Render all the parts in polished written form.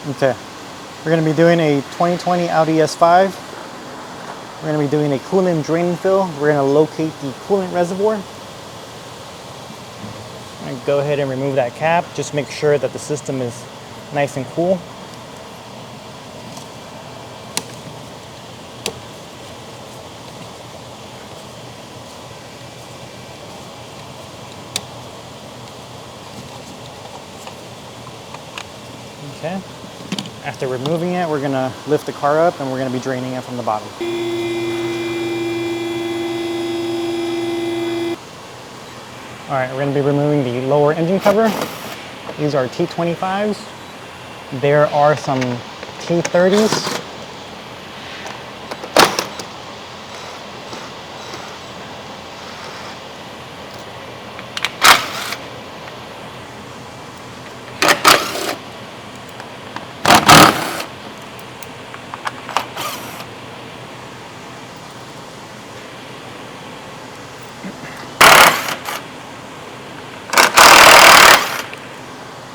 Okay, we're going to be doing a 2020 Audi S5. We're going to be doing a coolant drain fill. We're going to locate the coolant reservoir. I'm going to go ahead and remove that cap. Just make sure that the system is nice and cool. Okay. After removing it, we're gonna lift the car up and we're gonna be draining it from the bottom. All right, we're gonna be removing the lower engine cover. These are T25s. There are some T30s.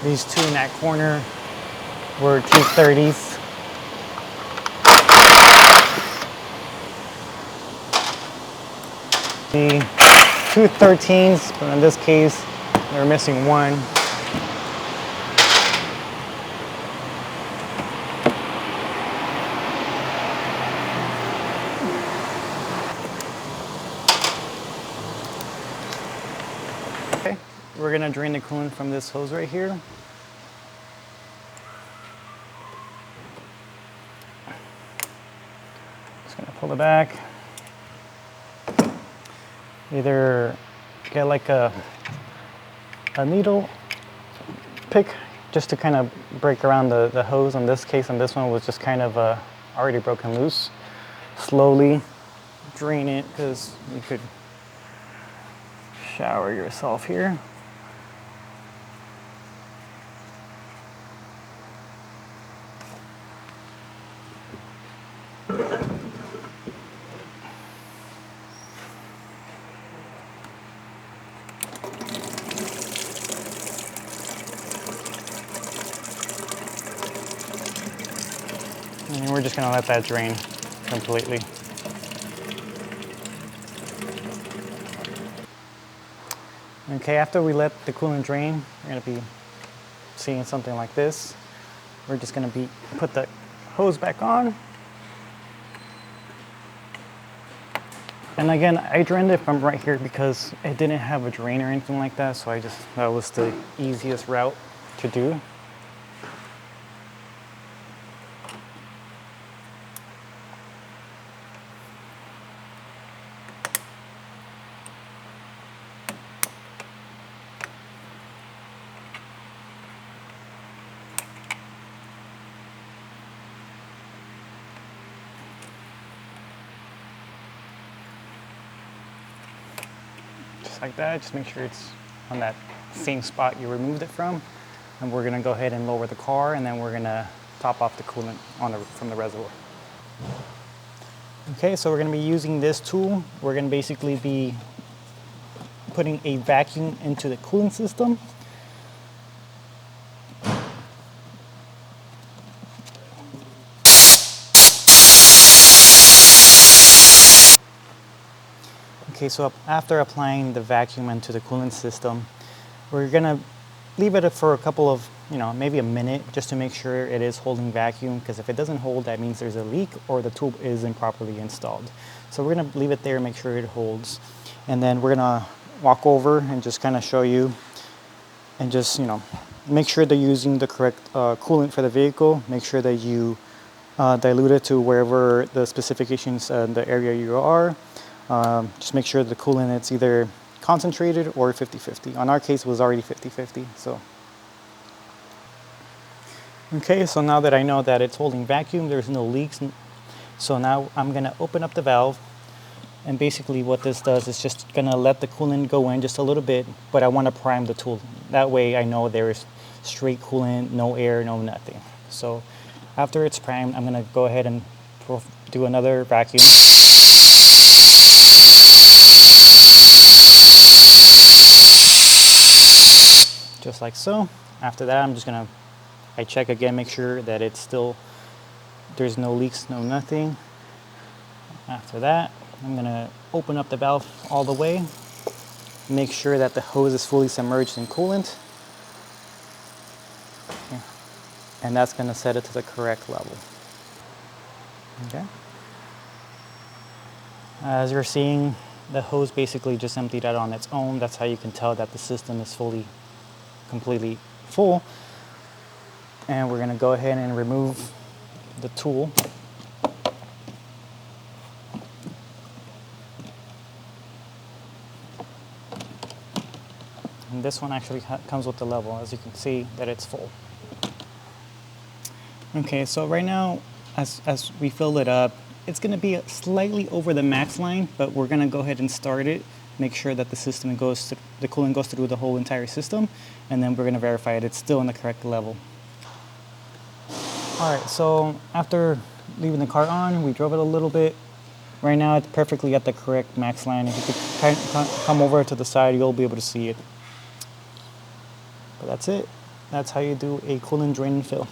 These two in that corner were T30s. The two 13s, but in this case, they're missing one. Okay, we're gonna drain the coolant from this hose right here. Just gonna pull it back. Either get like a needle pick just to kind of break around the hose. In this case, on this one was just kind of already broken loose. Slowly drain it because you could shower yourself here. And we're just gonna let that drain completely. Okay, after we let the coolant drain, we're gonna be seeing something like this. We're just gonna put the hose back on. And again, I drained it from right here because it didn't have a drain or anything like that, so that was the easiest route to do. Like that, just make sure it's on that same spot you removed it from. And we're gonna go ahead and lower the car, and then we're gonna top off the coolant from the reservoir. Okay, so we're gonna be using this tool. We're gonna basically be putting a vacuum into the coolant system. Okay, so after applying the vacuum into the coolant system, we're gonna leave it for a couple of, maybe a minute, just to make sure it is holding vacuum, because if it doesn't hold, that means there's a leak or the tube isn't properly installed. So we're gonna leave it there, make sure it holds. And then we're gonna walk over and just kind of show you, and just, make sure they're using the correct coolant for the vehicle. Make sure that you dilute it to wherever the specifications and the area you are. Just make sure the coolant it's either concentrated or 50-50. On our case, it was already 50-50. So, okay, so now that I know that it's holding vacuum, there's no leaks. So now I'm gonna open up the valve, and basically what this does is just gonna let the coolant go in just a little bit, but I wanna prime the tool. That way I know there is straight coolant, no air, no nothing. So after it's primed, I'm gonna go ahead and do another vacuum. Just like so. After that, I'm just gonna I check again, make sure that it's still, there's no leaks, no nothing. After that, I'm gonna open up the valve all the way, make sure that the hose is fully submerged in coolant. Okay. And that's gonna set it to the correct level. Okay. As you're seeing, the hose basically just emptied out on its own. That's how you can tell that the system is completely full. And we're gonna go ahead and remove the tool. And this one actually comes with the level, as you can see that it's full. Okay, so right now, as we fill it up, it's gonna be slightly over the max line, but we're gonna go ahead and start it, make sure that the coolant goes through the whole entire system, and then we're gonna verify it's still in the correct level. All right, so after leaving the car on, we drove it a little bit. Right now, it's perfectly at the correct max line. If you could come over to the side, you'll be able to see it. But that's it. That's how you do a coolant drain and fill.